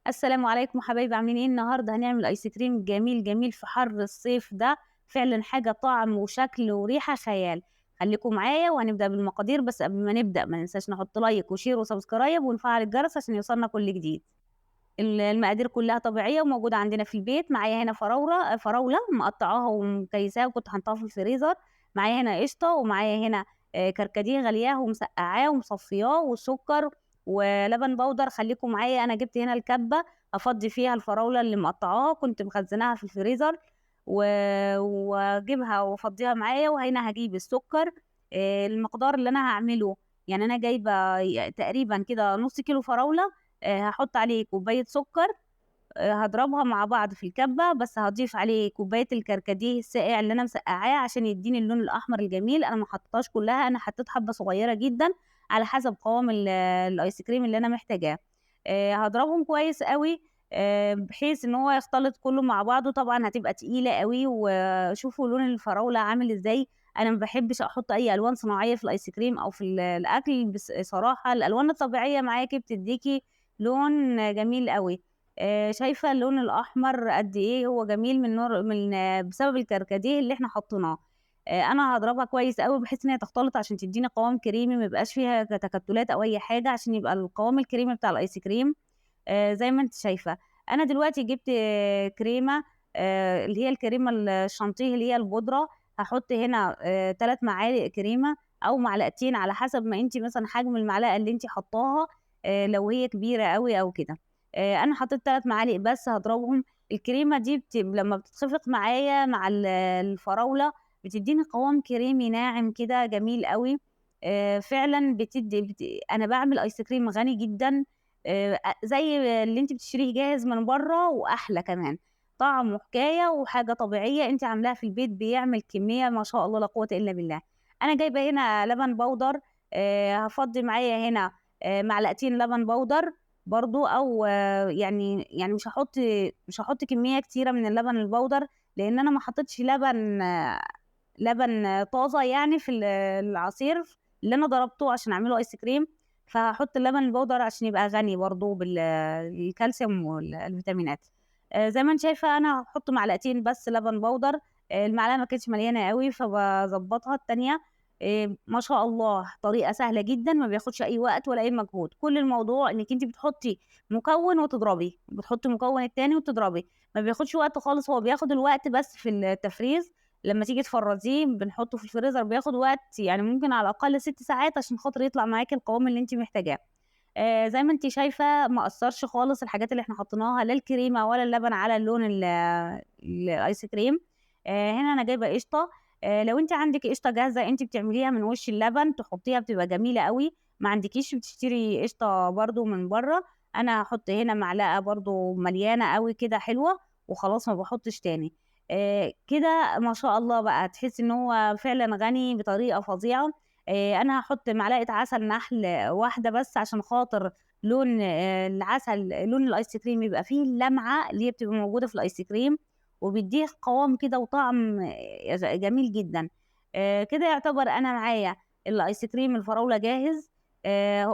السلام عليكم حبايبي، عاملين ايه؟ النهارده هنعمل ايس كريم جميل جميل في حر الصيف ده. فعلا حاجه طعم وشكل وريحه خيال. خليكم معايا وهنبدا بالمقادير، بس قبل ما نبدا ما ننساش نحط لايك وشير وسبسكرايب ونفعل الجرس عشان يوصلنا كل جديد. المقادير كلها طبيعيه وموجوده عندنا في البيت. معايا هنا فراوله مقطعاها ومكيساها وكنت حاطاها في الفريزر. معايا هنا قشطه، ومعايا هنا كركديه غلياه ومسقعاه ومصفياه، وسكر ولبن بودر. خليكم معايا، انا جبت هنا الكبه افضي فيها الفراوله اللي مقطعاها، كنت مخزناها في الفريزر و... واجيبها وافضيها معايا. وهنا هجيب السكر، المقدار اللي انا هعمله. يعني انا جايبه تقريبا كده نص كيلو فراوله، هاحط عليه كوباية سكر، هاضربها مع بعض في الكبة، بس هاضيف عليه كوباية الكركديه الساقع اللي أنا مسقعاه عشان يدّيني اللون الأحمر الجميل. أنا ما حطيتهاش كلها، أنا حطيت حبة صغيرة جدًا على حسب قوام الآيس كريم اللي أنا محتاجاه. هاضربهم كويس أوي، بحيث إن هو يختلط كلّه مع بعضه. طبعًا هتبقى تقيلة أوي، وشوفوا لون الفراولة عامل إزاي. أنا ما باحبش أحط أي ألوان صناعية في الآيس كريم أو في الأكل، صراحة الألوان الطبيعية معاكِ بتدّيكِ لون جميل أوي. شايفة اللون الأحمر قد إيه هو جميل بسبب الكركديه اللي إحنا حطيناه. أنا هاضربها كويس أوي بحيث إن هي تختلط عشان تدّيني قوام كريمي، ما يبقاش فيها تكتلات أو أي حاجة، عشان يبقى القوام الكريمي بتاع الآيس كريم زي ما أنتِ شايفة. أنا دلوقتي جِبت كريمة، اللي هي الكريمة الشانتيه اللي هي البودرة. هاحط هنا 3 معالق كريمة أو معلقتين على حسب ما أنتِ مثلًا حجم المعلقة اللي أنتِ حاطاها، لو هي كبيرة أوي أو كده. أنا حطيت 3 معالق بس هاضربهم. الكريمة دي لمّا بتتخفق معايا مع الفراولة بتدّيني قوام كريمي ناعم كده جميل أوي. فعلًا بتدّي أنا باعمل آيس كريم غني جدًا، زي اللي أنتِ بتشتريه جاهز من برّه وأحلى كمان. طعمه حكاية وحاجة طبيعية أنتِ عاملاها في البيت، بيعمل كمية ما شاء الله لا قوة إلا بالله. أنا جايبة هنا لبن بودر، هافضّي معايا هنا معلقتين لبن بودر برضه، أو يعني مش هاحط كمية كتيرة من اللبن البودر، لإن أنا ما حطيتش لبن طازة يعني في العصير اللي أنا ضربته عشان أعمله آيس كريم. فهاحط اللبن البودر عشان يبقى غني برضه الكالسيوم الفيتامينات. زي ما أنتِ شايفة أنا هاحط معلقتين بس لبن بودر. المعلقة ما كانتش مليانة أوي فباضبّطها التانية. ما شاء الله طريقة سهلة جدًا، ما بياخدش أي وقت ولا أي مجهود. كل الموضوع إنِّك أنتِ بتحطي مكوِّن وتضربي، بتحطي المكوِّن التاني وتضربي. ما بياخدش وقت خالص، هو بياخد الوقت بس في التفريز. لمّا تيجي تفرّزيه بنحطه في الفريزر بياخد وقت، يعني ممكن على الأقل 6 ساعات عشان خاطر يطلع معاكِ القوام اللي أنتِ محتاجاه. زي ما أنتِ شايفة ما أثّرش خالص الحاجات اللي إحنا حطيناها، لا الكريمة ولا اللبن على اللون الآيس كريم. هنا أنا جايبة قشطة. لو أنتِ عندِك قشطة جاهزة أنتِ بتعمليها من وش اللبن تحطيها بتبقى جميلة أوي. ما عندكيش بتشتري قشطة برضه من برّه. أنا هاحط هنا معلقة برضه مليانة أوي كده حلوة، وخلاص ما باحطش تاني. كده ما شاء الله بقى تحسّي إن هو فعلًا غني بطريقة فظيعة. أنا هاحط معلقة عسل نحل واحدة بس عشان خاطر لون لون الآيس كريم يبقى فيه اللمعة اللي هي بتبقى موجودة في الآيس كريم، وبيدّيه قوام كده وطعم جميل جدًا. كده يعتبر أنا معايا الآيس كريم الفراولة جاهز.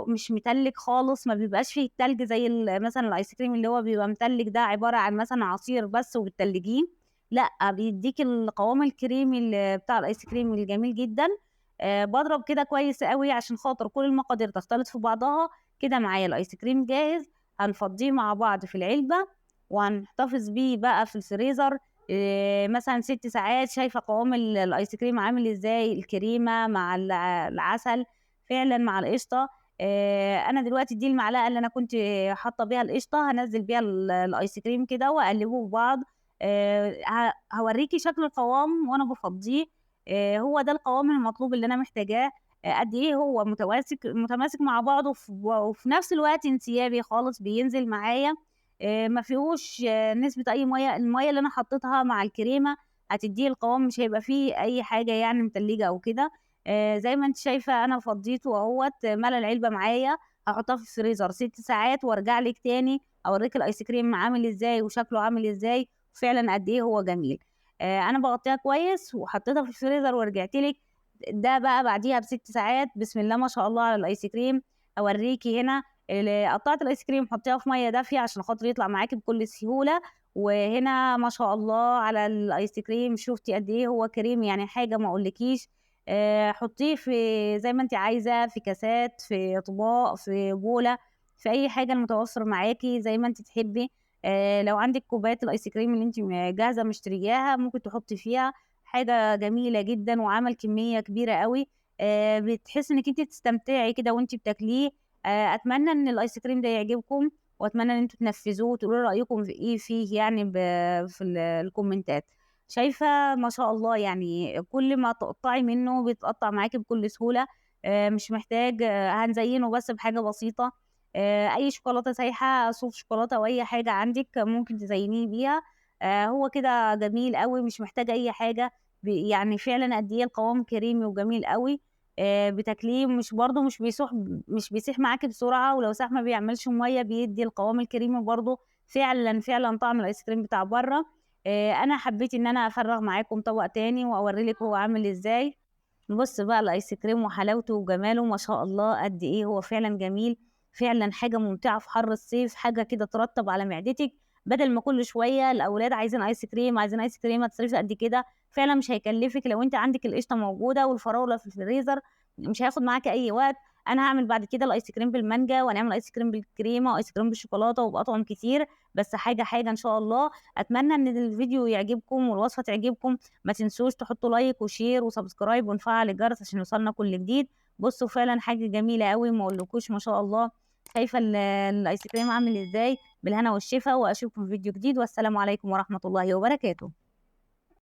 مش متلّج خالص، ما بيبقاش فيه التلج زي مثلًا الآيس كريم اللي هو بيبقى متلّج ده عبارة عن مثلًا عصير بس وبتتلّجيه. لأ، بيدّيكِ القوام الكريمي بتاع الآيس كريم الجميل جدًا. باضرب كده كويس أوي عشان خاطر كل المقادير تختلط في بعضها. كده معايا الآيس كريم جاهز، هنفضّيه مع بعض في العلبة، وهنحتفظ بيه بقى في الفريزر مثلًا 6 ساعات. شايفة قوام الآيس كريم عامل إزاي، الكريمة مع العسل فعلًا مع القشطة. أنا دلوقتي دي المعلقة اللي أنا كنت حاطة بيها القشطة، هانزّل بيها الآيس كريم كده وأقلّبه في بعض. هاورّيكِ شكل القوام وأنا بافضّيه. هو ده القوام المطلوب اللي أنا محتاجاه. قد إيه هو متماسك مع بعضه وفي نفس الوقت انسيابي خالص بينزل معايا. ما فيهوش نسبة أي مَيّة. المَيّة اللي أنا حطيتها مع الكريمة هتدّيه القوام، مش هيبقى فيه أي حاجة يعني متلّجة أو كده. زي ما أنتِ شايفة أنا فضّيته أهوّة، ملا العلبة معايا. هاحطها في الفريزر 6 ساعات وارجع لِك تاني أورّيكِ الآيس كريم عامل إزاي وشكله عامل إزاي، وفعلًا قد إيه هو جميل. أنا باغطّيها كويس وحطيتها في الفريزر ورجعت لِك. ده بقى بعديها ب6 ساعات. بسم الله ما شاء الله على الآيس كريم. أورّيكِ هنا قطعة الآيس كريم حطيها في مَيّة دافية عشان خاطر يطلع معاكِ بكل سهولة، وهنا ما شاء الله على الآيس كريم شُفتِ قد إيه هو كريمي يعني حاجة ما أقولكيش. حطيه في زي ما أنتِ عايزة، في كاسات، في أطباق، في بولة، في أي حاجة المتوفر معاكِ زي ما أنتِ تحبي. لو عندِك كوبايات الآيس كريم اللي أنتِ جاهزة مشترياها ممكن تحطي فيها، حاجة جميلة جدًا وعمل كمية كبيرة أوي. بتحسي إنِّك أنتِ بتستمتعي كده وأنتِ بتاكليه. أتمنى إن الآيس كريم ده يعجبكم، وأتمنى إن أنتم تنفذوه وتقولوا لي رأيكم في إيه فيه يعني في الكومنتات. شايفة ما شاء الله يعني كل ما تقطّعي منه بيتقطّع معاكِ بكل سهولة. مش محتاج هنزيّنه بس بحاجة بسيطة. أي شوكولاتة سايحة، صوص شوكولاتة أو أي حاجة عندِك ممكن تزيّنيه بيها. هو كده جميل أوي مش محتاج أي حاجة. يعني فعلًا قد إيه القوام كريمي وجميل أوي. بتاكليه مش برضه مش بيسيح معاكِ بسرعة، ولو ساح ما بيعملش مَيّة، بيدّي القوام الكريمي برضه فعلًا، فعلًا طعم الآيس كريم بتاع برّه. أنا حبيت إن أنا أفرّغ معاكم طبق تاني وأورّي لِك هو عامل إزاي. بُص بقى الآيس كريم وحلاوته وجماله ما شاء الله قد إيه هو فعلًا جميل، فعلًا حاجة ممتعة في حَر الصيف، حاجة كده ترطّب على معدتِك، بدل ما كل شوية الأولاد عايزين آيس كريم، عايزين آيس كريم، هتصرفي قد كده، فعلًا مش هيكلّفِك لو أنتِ عندِك القشطة موجودة والفراولة في الفريزر، مش هياخد معاكِ أي وقت. أنا هاعمل بعد كده الآيس كريم بالمانجا، وهنعمل آيس كريم بالكريمة، وآيس كريم بالشوكولاتة، وبأطعم كتير، بس حاجة إن شاء الله. أتمنى إن الفيديو يعجبكم والوصفة تعجبكم. ما تنسوش تحطوا لايك وشير وسبسكرايب ونفعل الجرس عشان يوصلنا كل جديد. بصوا فعلا حاجة جميلة قوي ما اقولكوش ما شاء الله. شايفة الايس كريم عامل ازاي؟ بالهنا والشفا، واشوفكم في فيديو جديد، والسلام عليكم ورحمة الله وبركاته.